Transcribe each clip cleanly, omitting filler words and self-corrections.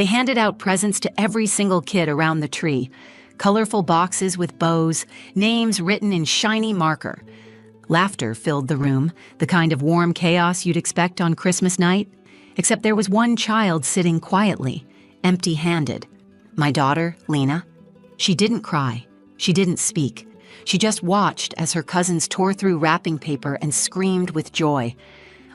They handed out presents to every single kid around the tree. Colorful boxes with bows, names written in shiny marker. Laughter filled the room, the kind of warm chaos you'd expect on Christmas night. Except there was one child sitting quietly, empty-handed. My daughter, Lena. She didn't cry. She didn't speak. She just watched as her cousins tore through wrapping paper and screamed with joy.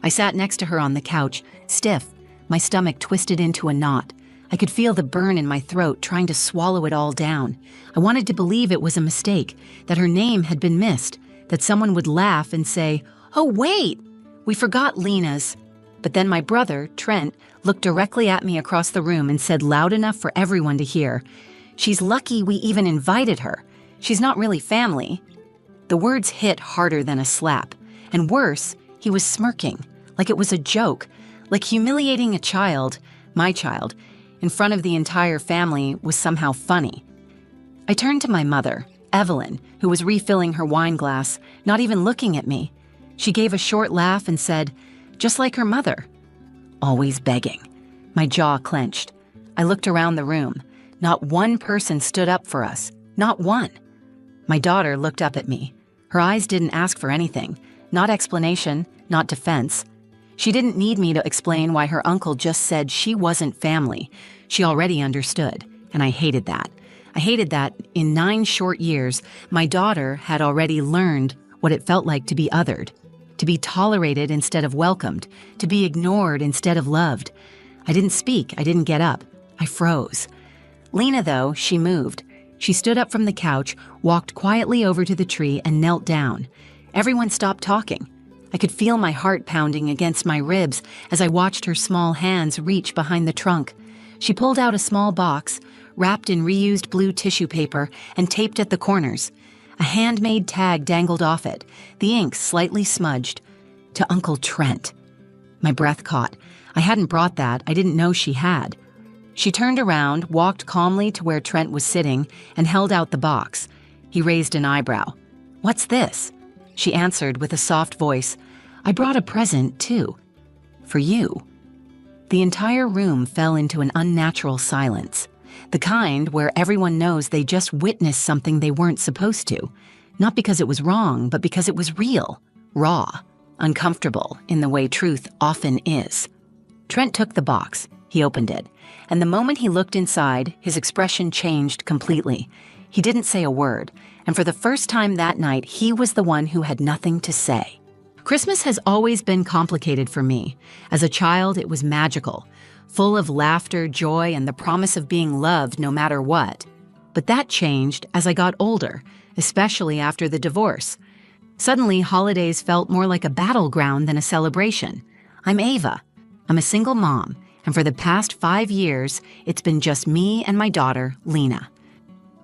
I sat next to her on the couch, stiff, my stomach twisted into a knot. I could feel the burn in my throat, trying to swallow it all down. I wanted to believe it was a mistake, that her name had been missed, that someone would laugh and say, "Oh, wait, we forgot Lena's." But then my brother, Trent, looked directly at me across the room and said loud enough for everyone to hear, "She's lucky we even invited her. She's not really family." The words hit harder than a slap. And worse, he was smirking, like it was a joke, like humiliating a child, my child, in front of the entire family was somehow funny. I turned to my mother, Evelyn, who was refilling her wine glass, not even looking at me. She gave a short laugh and said, just like her mother, always begging. My jaw clenched. I looked around the room. Not one person stood up for us. Not one. My daughter looked up at me. Her eyes didn't ask for anything. Not explanation, not defense. She didn't need me to explain why her uncle just said she wasn't family. She already understood, and I hated that. I hated that in 9 short years, my daughter had already learned what it felt like to be othered, to be tolerated instead of welcomed, to be ignored instead of loved. I didn't speak. I didn't get up. I froze. Lena, though, she moved. She stood up from the couch, walked quietly over to the tree, and knelt down. Everyone stopped talking. I could feel my heart pounding against my ribs as I watched her small hands reach behind the trunk. She pulled out a small box, wrapped in reused blue tissue paper and taped at the corners. A handmade tag dangled off it, the ink slightly smudged. To Uncle Trent. My breath caught. I hadn't brought that. I didn't know she had. She turned around, walked calmly to where Trent was sitting, and held out the box. He raised an eyebrow. "What's this?" She answered with a soft voice, "I brought a present, too. For you." The entire room fell into an unnatural silence. The kind where everyone knows they just witnessed something they weren't supposed to. Not because it was wrong, but because it was real, raw, uncomfortable in the way truth often is. Trent took the box. He opened it. And the moment he looked inside, his expression changed completely. He didn't say a word. And for the first time that night, he was the one who had nothing to say. Christmas has always been complicated for me. As a child, it was magical, full of laughter, joy, and the promise of being loved no matter what. But that changed as I got older, especially after the divorce. Suddenly, holidays felt more like a battleground than a celebration. I'm Ava. I'm a single mom, and for the past 5 years, it's been just me and my daughter, Lena.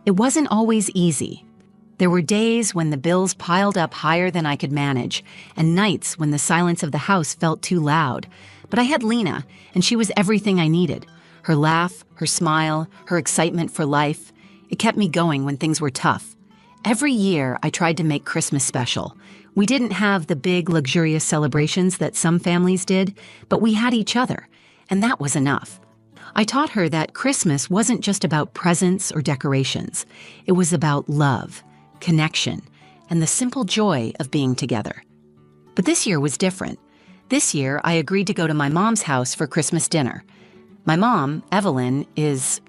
It wasn't always easy. There were days when the bills piled up higher than I could manage, and nights when the silence of the house felt too loud. But I had Lena, and she was everything I needed. Her laugh, her smile, her excitement for life. It kept me going when things were tough. Every year, I tried to make Christmas special. We didn't have the big, luxurious celebrations that some families did, but we had each other, and that was enough. I taught her that Christmas wasn't just about presents or decorations. It was about love, connection, and the simple joy of being together. But this year was different. This year, I agreed to go to my mom's house for Christmas dinner. My mom, Evelyn, is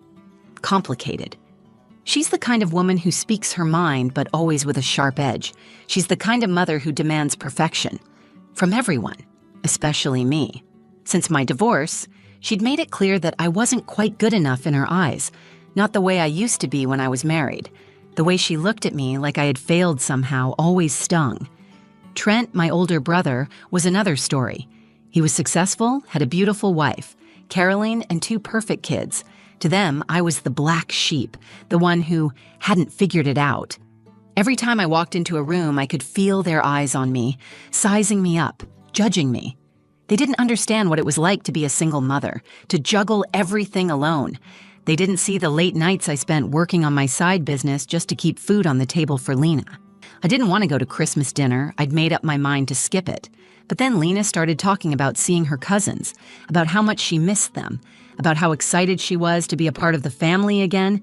complicated. She's the kind of woman who speaks her mind, but always with a sharp edge. She's the kind of mother who demands perfection. From everyone, especially me. Since my divorce, she'd made it clear that I wasn't quite good enough in her eyes, not the way I used to be when I was married. The way she looked at me like I had failed somehow always stung. Trent, my older brother, was another story. He was successful, had a beautiful wife, Caroline, and 2 perfect kids. To them, I was the black sheep, the one who hadn't figured it out. Every time I walked into a room, I could feel their eyes on me, sizing me up, judging me. They didn't understand what it was like to be a single mother, to juggle everything alone. They didn't see the late nights I spent working on my side business just to keep food on the table for Lena. I didn't want to go to Christmas dinner. I'd made up my mind to skip it. But then Lena started talking about seeing her cousins, about how much she missed them, about how excited she was to be a part of the family again.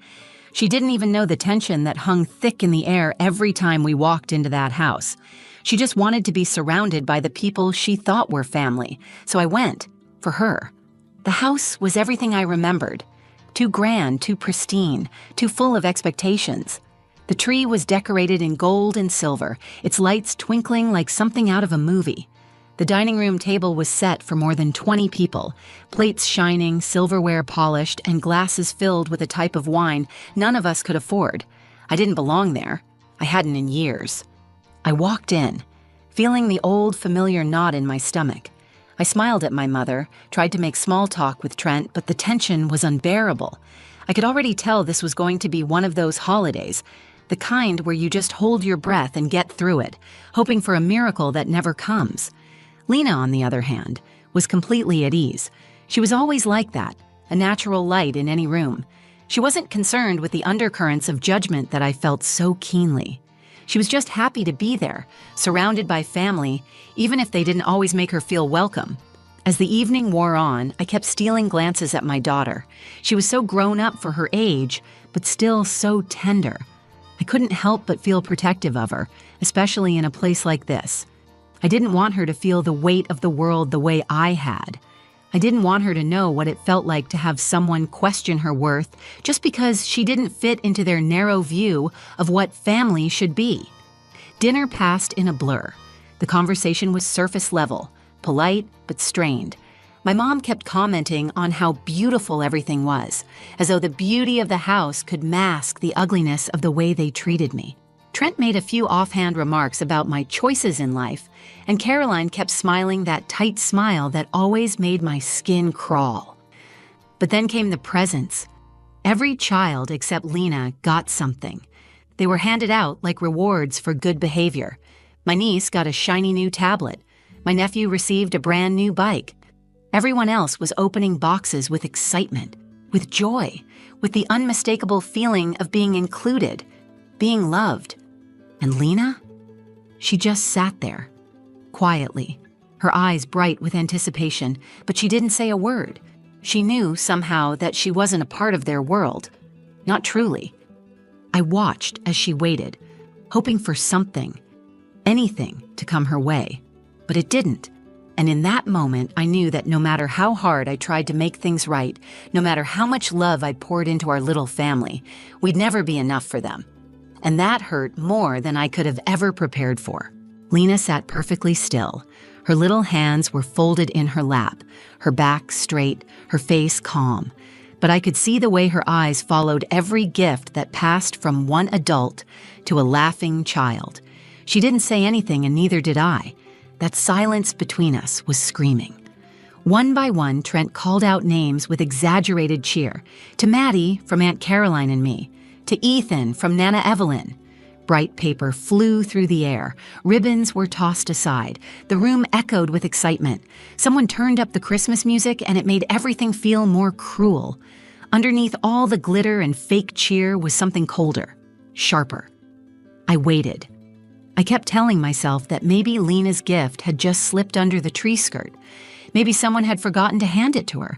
She didn't even know the tension that hung thick in the air every time we walked into that house. She just wanted to be surrounded by the people she thought were family, so I went, for her. The house was everything I remembered. Too grand, too pristine, too full of expectations. The tree was decorated in gold and silver, its lights twinkling like something out of a movie. The dining room table was set for more than 20 people, plates shining, silverware polished, and glasses filled with a type of wine none of us could afford. I didn't belong there. I hadn't in years. I walked in, feeling the old familiar knot in my stomach. I smiled at my mother, tried to make small talk with Trent, but the tension was unbearable. I could already tell this was going to be one of those holidays, the kind where you just hold your breath and get through it, hoping for a miracle that never comes. Lena, on the other hand, was completely at ease. She was always like that, a natural light in any room. She wasn't concerned with the undercurrents of judgment that I felt so keenly. She was just happy to be there, surrounded by family, even if they didn't always make her feel welcome. As the evening wore on, I kept stealing glances at my daughter. She was so grown up for her age, but still so tender. I couldn't help but feel protective of her, especially in a place like this. I didn't want her to feel the weight of the world the way I had. I didn't want her to know what it felt like to have someone question her worth just because she didn't fit into their narrow view of what family should be. Dinner passed in a blur. The conversation was surface level, polite but strained. My mom kept commenting on how beautiful everything was, as though the beauty of the house could mask the ugliness of the way they treated me. Trent made a few offhand remarks about my choices in life, and Caroline kept smiling that tight smile that always made my skin crawl. But then came the presents. Every child except Lena got something. They were handed out like rewards for good behavior. My niece got a shiny new tablet. My nephew received a brand new bike. Everyone else was opening boxes with excitement, with joy, with the unmistakable feeling of being included, being loved. And Lena? She just sat there, quietly, her eyes bright with anticipation, but she didn't say a word. She knew somehow that she wasn't a part of their world. Not truly. I watched as she waited, hoping for something, anything to come her way. But it didn't. And in that moment, I knew that no matter how hard I tried to make things right, no matter how much love I poured into our little family, we'd never be enough for them. And that hurt more than I could have ever prepared for. Lena sat perfectly still. Her little hands were folded in her lap, her back straight, her face calm. But I could see the way her eyes followed every gift that passed from one adult to a laughing child. She didn't say anything, and neither did I. That silence between us was screaming. One by one, Trent called out names with exaggerated cheer. To Maddie, from Aunt Caroline and me. To Ethan, from Nana Evelyn. Bright paper flew through the air. Ribbons were tossed aside. The room echoed with excitement. Someone turned up the Christmas music, and it made everything feel more cruel. Underneath all the glitter and fake cheer was something colder, sharper. I waited. I kept telling myself that maybe Lena's gift had just slipped under the tree skirt. Maybe someone had forgotten to hand it to her.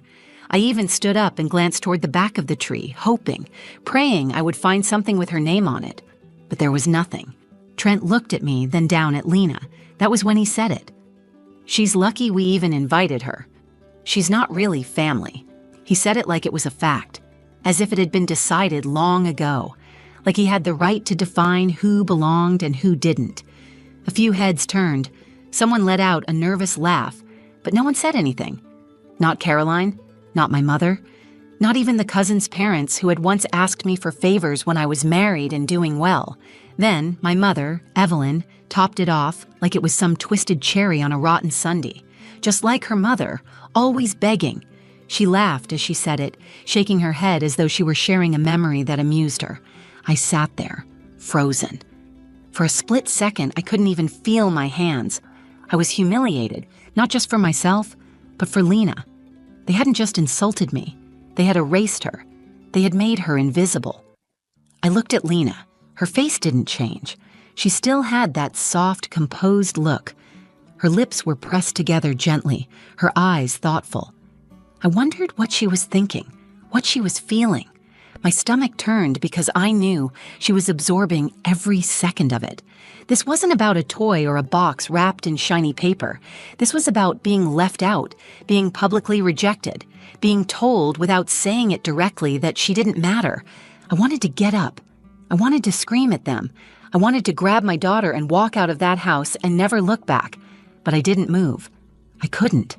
I even stood up and glanced toward the back of the tree, hoping, praying I would find something with her name on it. But there was nothing. Trent looked at me, then down at Lena. That was when he said it. She's lucky we even invited her. She's not really family. He said it like it was a fact, as if it had been decided long ago, like he had the right to define who belonged and who didn't. A few heads turned. Someone let out a nervous laugh, but no one said anything. Not Caroline, not my mother, not even the cousin's parents who had once asked me for favors when I was married and doing well. Then my mother, Evelyn, topped it off like it was some twisted cherry on a rotten sundae. Just like her mother, always begging. She laughed as she said it, shaking her head as though she were sharing a memory that amused her. I sat there, frozen. For a split second, I couldn't even feel my hands. I was humiliated, not just for myself, but for Lena. They hadn't just insulted me. They had erased her. They had made her invisible. I looked at Lena. Her face didn't change. She still had that soft, composed look. Her lips were pressed together gently, her eyes thoughtful. I wondered what she was thinking, what she was feeling. My stomach turned because I knew she was absorbing every second of it. This wasn't about a toy or a box wrapped in shiny paper. This was about being left out, being publicly rejected, being told without saying it directly that she didn't matter. I wanted to get up. I wanted to scream at them. I wanted to grab my daughter and walk out of that house and never look back. But I didn't move. I couldn't.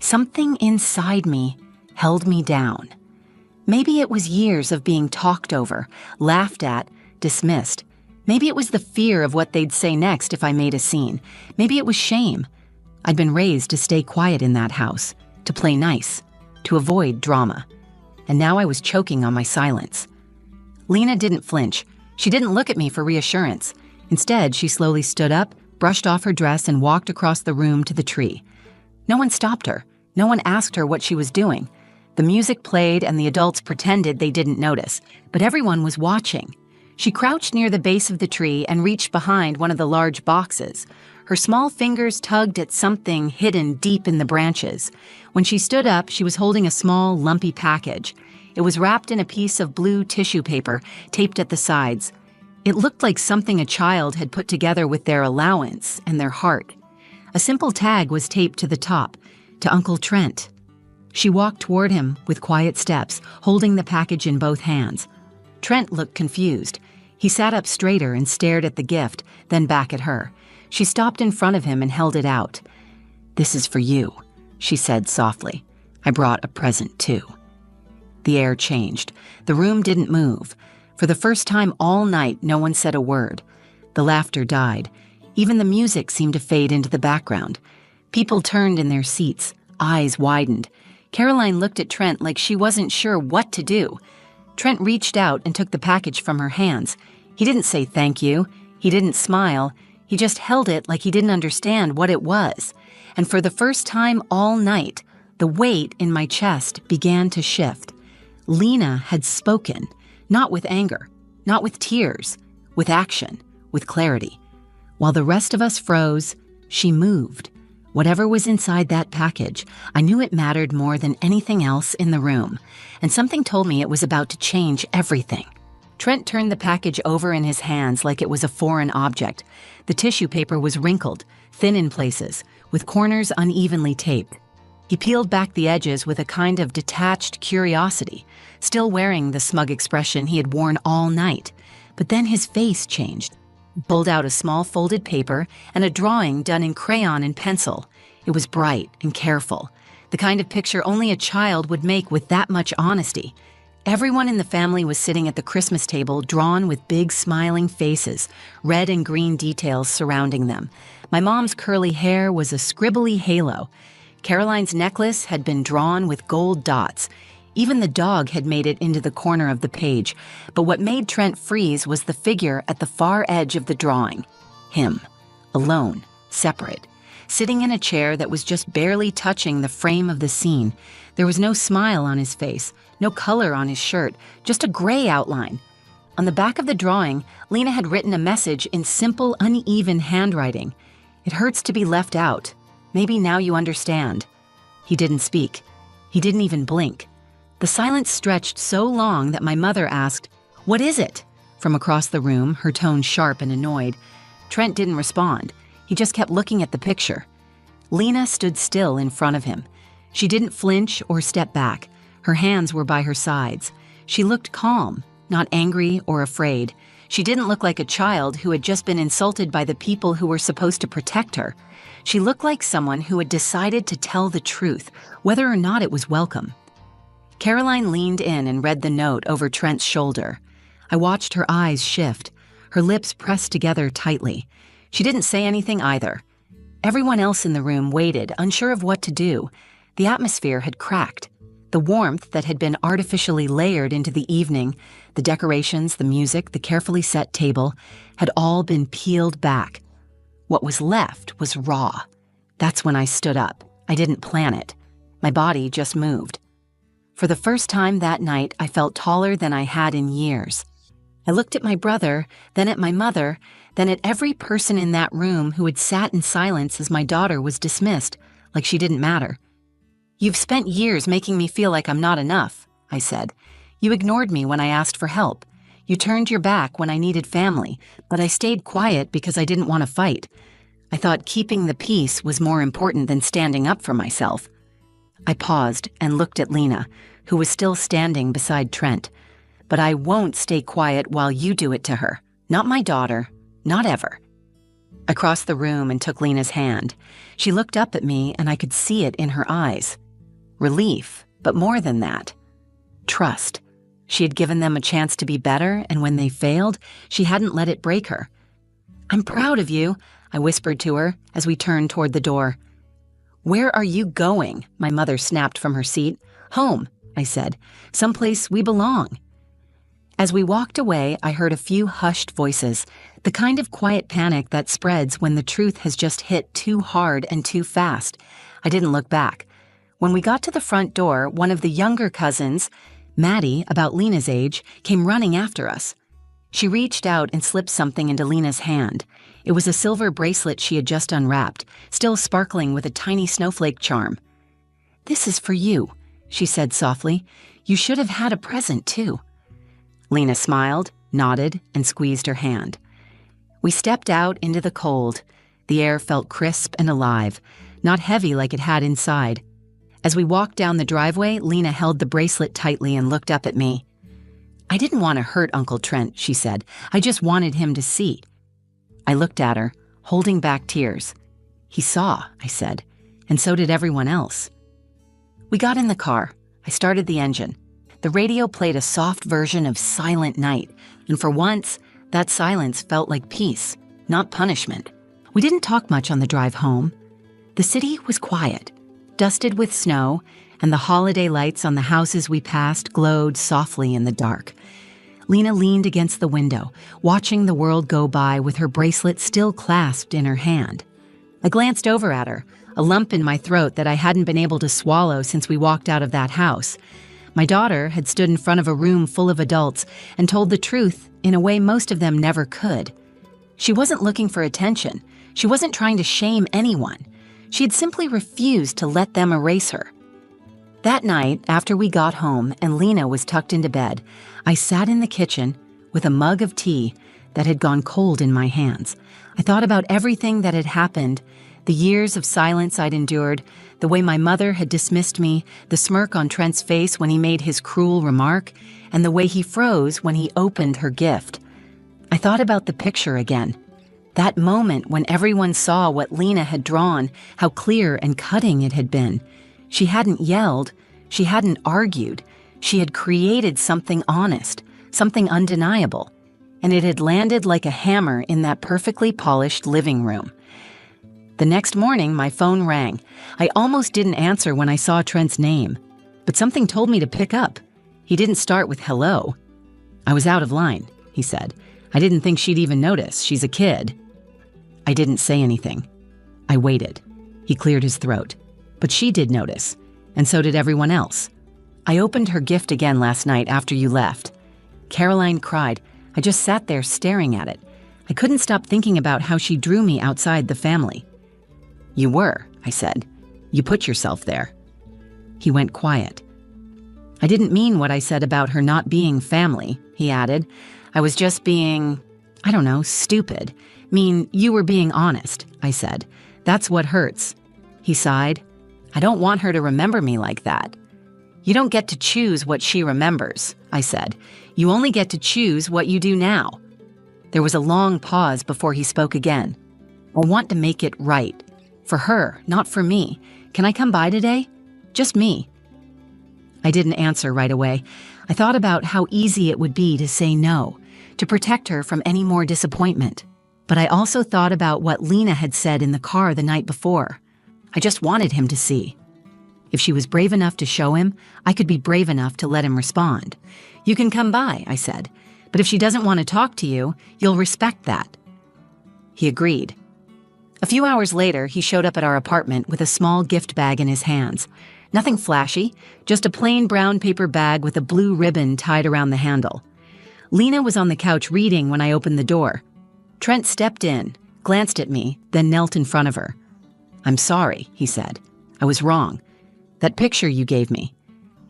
Something inside me held me down. Maybe it was years of being talked over, laughed at, dismissed. Maybe it was the fear of what they'd say next if I made a scene. Maybe it was shame. I'd been raised to stay quiet in that house, to play nice, to avoid drama. And now I was choking on my silence. Lena didn't flinch. She didn't look at me for reassurance. Instead, she slowly stood up, brushed off her dress, and walked across the room to the tree. No one stopped her. No one asked her what she was doing. The music played and the adults pretended they didn't notice, but everyone was watching. She crouched near the base of the tree and reached behind one of the large boxes. Her small fingers tugged at something hidden deep in the branches. When she stood up, she was holding a small, lumpy package. It was wrapped in a piece of blue tissue paper, taped at the sides. It looked like something a child had put together with their allowance and their heart. A simple tag was taped to the top, to Uncle Trent. She walked toward him with quiet steps, holding the package in both hands. Trent looked confused. He sat up straighter and stared at the gift, then back at her. She stopped in front of him and held it out. "This is for you," she said softly. "I brought a present, too." The air changed. The room didn't move. For the first time all night, no one said a word. The laughter died. Even the music seemed to fade into the background. People turned in their seats, eyes widened. Caroline looked at Trent like she wasn't sure what to do. Trent reached out and took the package from her hands. He didn't say thank you. He didn't smile. He just held it like he didn't understand what it was. And for the first time all night, the weight in my chest began to shift. Lena had spoken, not with anger, not with tears, with action, with clarity. While the rest of us froze, she moved. Whatever was inside that package, I knew it mattered more than anything else in the room, and something told me it was about to change everything. Trent turned the package over in his hands like it was a foreign object. The tissue paper was wrinkled, thin in places, with corners unevenly taped. He peeled back the edges with a kind of detached curiosity, still wearing the smug expression he had worn all night. But then his face changed. He pulled out a small folded paper and a drawing done in crayon and pencil. It was bright and careful, the kind of picture only a child would make with that much honesty. Everyone in the family was sitting at the Christmas table, drawn with big smiling faces, red and green details surrounding them. My mom's curly hair was a scribbly halo. Caroline's necklace had been drawn with gold dots. Even the dog had made it into the corner of the page. But what made Trent freeze was the figure at the far edge of the drawing. Him, alone, separate, sitting in a chair that was just barely touching the frame of the scene. There was no smile on his face, no color on his shirt, just a gray outline. On the back of the drawing, Lena had written a message in simple, uneven handwriting. "It hurts to be left out. Maybe now you understand." He didn't speak. He didn't even blink. The silence stretched so long that my mother asked, "What is it?" from across the room, her tone sharp and annoyed. Trent didn't respond. He just kept looking at the picture. Lena stood still in front of him. She didn't flinch or step back. Her hands were by her sides. She looked calm, not angry or afraid. She didn't look like a child who had just been insulted by the people who were supposed to protect her. She looked like someone who had decided to tell the truth, whether or not it was welcome. Caroline leaned in and read the note over Trent's shoulder. I watched her eyes shift, her lips pressed together tightly. She didn't say anything either. Everyone else in the room waited, unsure of what to do. The atmosphere had cracked. The warmth that had been artificially layered into the evening, the decorations, the music, the carefully set table, had all been peeled back. What was left was raw. That's when I stood up. I didn't plan it. My body just moved. For the first time that night, I felt taller than I had in years. I looked at my brother, then at my mother, then at every person in that room who had sat in silence as my daughter was dismissed, like she didn't matter. "You've spent years making me feel like I'm not enough," I said. "You ignored me when I asked for help. You turned your back when I needed family, but I stayed quiet because I didn't want to fight. I thought keeping the peace was more important than standing up for myself." I paused and looked at Lena, who was still standing beside Trent. "But I won't stay quiet while you do it to her. Not my daughter. Not ever." I crossed the room and took Lena's hand. She looked up at me, and I could see it in her eyes. Relief, but more than that. Trust. She had given them a chance to be better, and when they failed, she hadn't let it break her. "I'm proud of you," I whispered to her as we turned toward the door. "Where are you going?" my mother snapped from her seat. "Home," I said. "Someplace we belong." As we walked away, I heard a few hushed voices, the kind of quiet panic that spreads when the truth has just hit too hard and too fast. I didn't look back. When we got to the front door, one of the younger cousins, Maddie, about Lena's age, came running after us. She reached out and slipped something into Lena's hand. It was a silver bracelet she had just unwrapped, still sparkling with a tiny snowflake charm. "This is for you," she said softly. "You should have had a present, too." Lena smiled, nodded, and squeezed her hand. We stepped out into the cold. The air felt crisp and alive, not heavy like it had inside. As we walked down the driveway, Lena held the bracelet tightly and looked up at me. "I didn't want to hurt Uncle Trent," she said. "I just wanted him to see." I looked at her, holding back tears. "He saw," I said, "and so did everyone else." We got in the car. I started the engine. The radio played a soft version of Silent Night, and for once, that silence felt like peace, not punishment. We didn't talk much on the drive home. The city was quiet, dusted with snow, and the holiday lights on the houses we passed glowed softly in the dark. Lena leaned against the window, watching the world go by with her bracelet still clasped in her hand. I glanced over at her, a lump in my throat that I hadn't been able to swallow since we walked out of that house. My daughter had stood in front of a room full of adults and told the truth in a way most of them never could. She wasn't looking for attention. She wasn't trying to shame anyone. She had simply refused to let them erase her. That night, after we got home and Lena was tucked into bed, I sat in the kitchen with a mug of tea that had gone cold in my hands. I thought about everything that had happened, the years of silence I'd endured, the way my mother had dismissed me, the smirk on Trent's face when he made his cruel remark, and the way he froze when he opened her gift. I thought about the picture again. That moment when everyone saw what Lena had drawn, how clear and cutting it had been. She hadn't yelled. She hadn't argued. She had created something honest, something undeniable. And it had landed like a hammer in that perfectly polished living room. The next morning, my phone rang. I almost didn't answer when I saw Trent's name. But something told me to pick up. He didn't start with hello. "I was out of line," he said. "I didn't think she'd even notice. She's a kid." I didn't say anything. I waited. He cleared his throat. But she did notice, and so did everyone else. "I opened her gift again last night after you left." Caroline cried. I just sat there staring at it. I couldn't stop thinking about how she drew me outside the family. "You were," I said. "You put yourself there." He went quiet. "I didn't mean what I said about her not being family," he added. "I was just being, I don't know, stupid. Mean, you were being honest," I said. "That's what hurts." He sighed. "I don't want her to remember me like that." "You don't get to choose what she remembers," I said. "You only get to choose what you do now." There was a long pause before he spoke again. "I want to make it right. For her, not for me. Can I come by today? Just me." I didn't answer right away. I thought about how easy it would be to say no, to protect her from any more disappointment. But I also thought about what Lena had said in the car the night before. I just wanted him to see. If she was brave enough to show him, I could be brave enough to let him respond. "You can come by," I said. "But if she doesn't want to talk to you, you'll respect that." He agreed. A few hours later, he showed up at our apartment with a small gift bag in his hands. Nothing flashy, just a plain brown paper bag with a blue ribbon tied around the handle. Lena was on the couch reading when I opened the door. Trent stepped in, glanced at me, then knelt in front of her. "I'm sorry," he said. "I was wrong. That picture you gave me.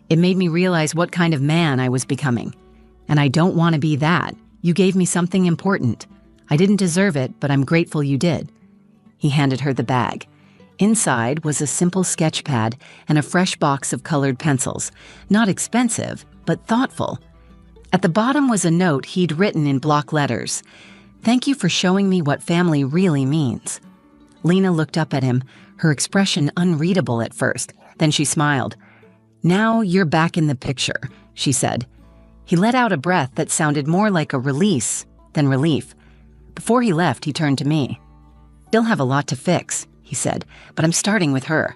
It made me realize what kind of man I was becoming. And I don't want to be that. You gave me something important. I didn't deserve it, but I'm grateful you did." He handed her the bag. Inside was a simple sketch pad and a fresh box of colored pencils. Not expensive, but thoughtful. At the bottom was a note he'd written in block letters. "Thank you for showing me what family really means." Lena looked up at him, her expression unreadable at first. Then she smiled. "Now you're back in the picture," she said. He let out a breath that sounded more like a release than relief. Before he left, he turned to me. "Still have a lot to fix," he said, "but I'm starting with her."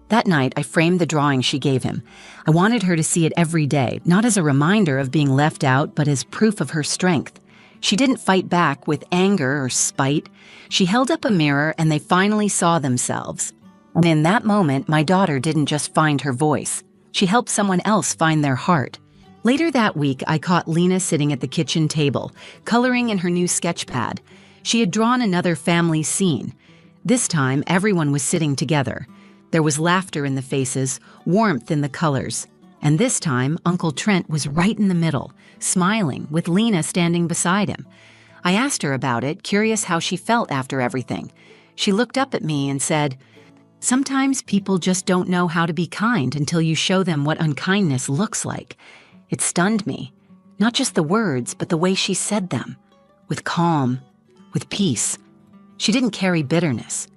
That night, I framed the drawing she gave him. I wanted her to see it every day, not as a reminder of being left out, but as proof of her strength. She didn't fight back with anger or spite. She held up a mirror and they finally saw themselves. And in that moment, my daughter didn't just find her voice. She helped someone else find their heart. Later that week, I caught Lena sitting at the kitchen table, coloring in her new sketch pad. She had drawn another family scene. This time, everyone was sitting together. There was laughter in the faces, warmth in the colors. And this time, Uncle Trent was right in the middle, smiling, with Lena standing beside him. I asked her about it, curious how she felt after everything. She looked up at me and said, "Sometimes people just don't know how to be kind until you show them what unkindness looks like." It stunned me. Not just the words, but the way she said them. With calm, with peace. She didn't carry bitterness.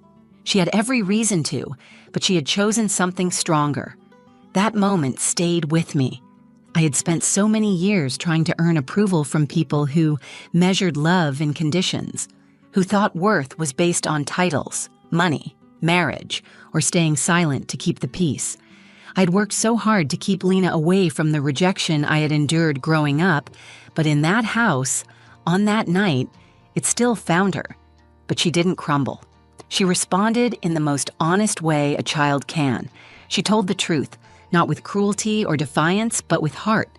She had every reason to, but she had chosen something stronger. That moment stayed with me. I had spent so many years trying to earn approval from people who measured love in conditions, who thought worth was based on titles, money, marriage, or staying silent to keep the peace. I'd worked so hard to keep Lena away from the rejection I had endured growing up, but in that house, on that night, it still found her. But she didn't crumble. She responded in the most honest way a child can. She told the truth, not with cruelty or defiance, but with heart.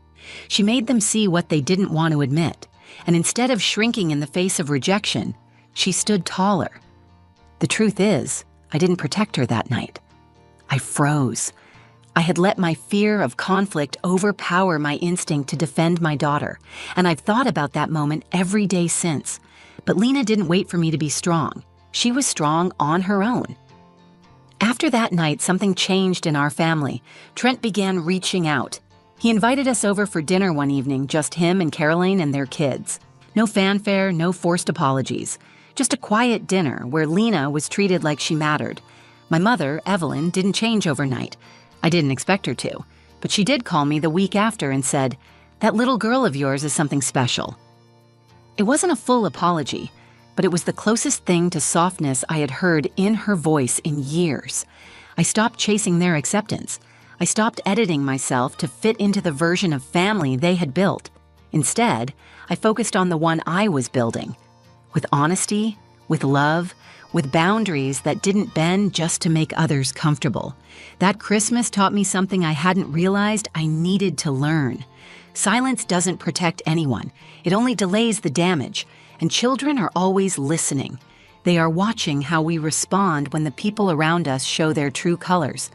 She made them see what they didn't want to admit, and instead of shrinking in the face of rejection, she stood taller. The truth is, I didn't protect her that night. I froze. I had let my fear of conflict overpower my instinct to defend my daughter, and I've thought about that moment every day since. But Lena didn't wait for me to be strong. She was strong on her own. After that night, something changed in our family. Trent began reaching out. He invited us over for dinner one evening, just him and Caroline and their kids. No fanfare, no forced apologies. Just a quiet dinner where Lena was treated like she mattered. My mother, Evelyn, didn't change overnight. I didn't expect her to, but she did call me the week after and said, "That little girl of yours is something special." It wasn't a full apology, but it was the closest thing to softness I had heard in her voice in years. I stopped chasing their acceptance. I stopped editing myself to fit into the version of family they had built. Instead, I focused on the one I was building. With honesty, with love, with boundaries that didn't bend just to make others comfortable. That Christmas taught me something I hadn't realized I needed to learn. Silence doesn't protect anyone. It only delays the damage. And children are always listening. They are watching how we respond when the people around us show their true colors.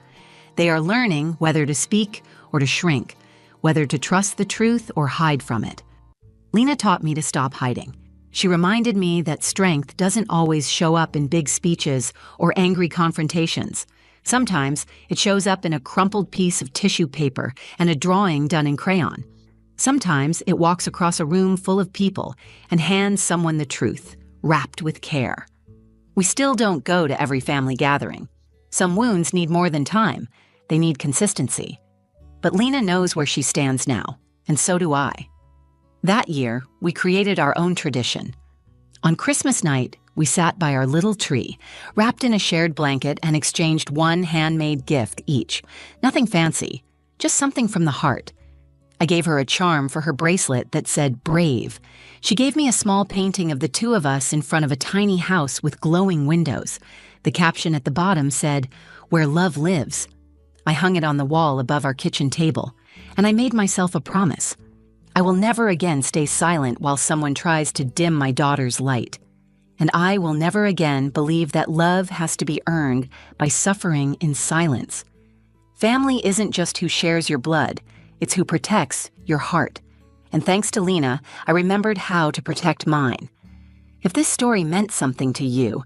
They are learning whether to speak or to shrink, whether to trust the truth or hide from it. Lena taught me to stop hiding. She reminded me that strength doesn't always show up in big speeches or angry confrontations. Sometimes it shows up in a crumpled piece of tissue paper and a drawing done in crayon. Sometimes it walks across a room full of people and hands someone the truth, wrapped with care. We still don't go to every family gathering. Some wounds need more than time. They need consistency. But Lena knows where she stands now, and so do I. That year, we created our own tradition. On Christmas night, we sat by our little tree, wrapped in a shared blanket, and exchanged one handmade gift each. Nothing fancy, just something from the heart. I gave her a charm for her bracelet that said brave. She gave me a small painting of the two of us in front of a tiny house with glowing windows. The caption at the bottom said, "Where love lives." I hung it on the wall above our kitchen table, and I made myself a promise. I will never again stay silent while someone tries to dim my daughter's light. And I will never again believe that love has to be earned by suffering in silence. Family isn't just who shares your blood, it's who protects your heart. And thanks to Lena, I remembered how to protect mine. If this story meant something to you,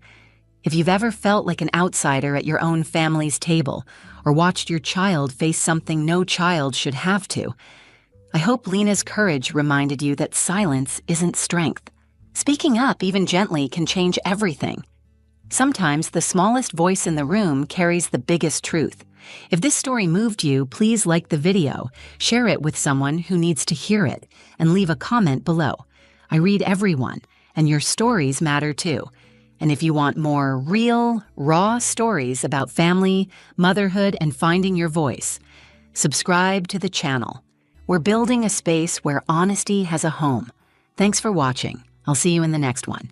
if you've ever felt like an outsider at your own family's table, or watched your child face something no child should have to, I hope Lena's courage reminded you that silence isn't strength. Speaking up, even gently, can change everything. Sometimes the smallest voice in the room carries the biggest truth. If this story moved you, please like the video, share it with someone who needs to hear it, and leave a comment below. I read everyone, and your stories matter too. And if you want more real, raw stories about family, motherhood, and finding your voice, subscribe to the channel. We're building a space where honesty has a home. Thanks for watching. I'll see you in the next one.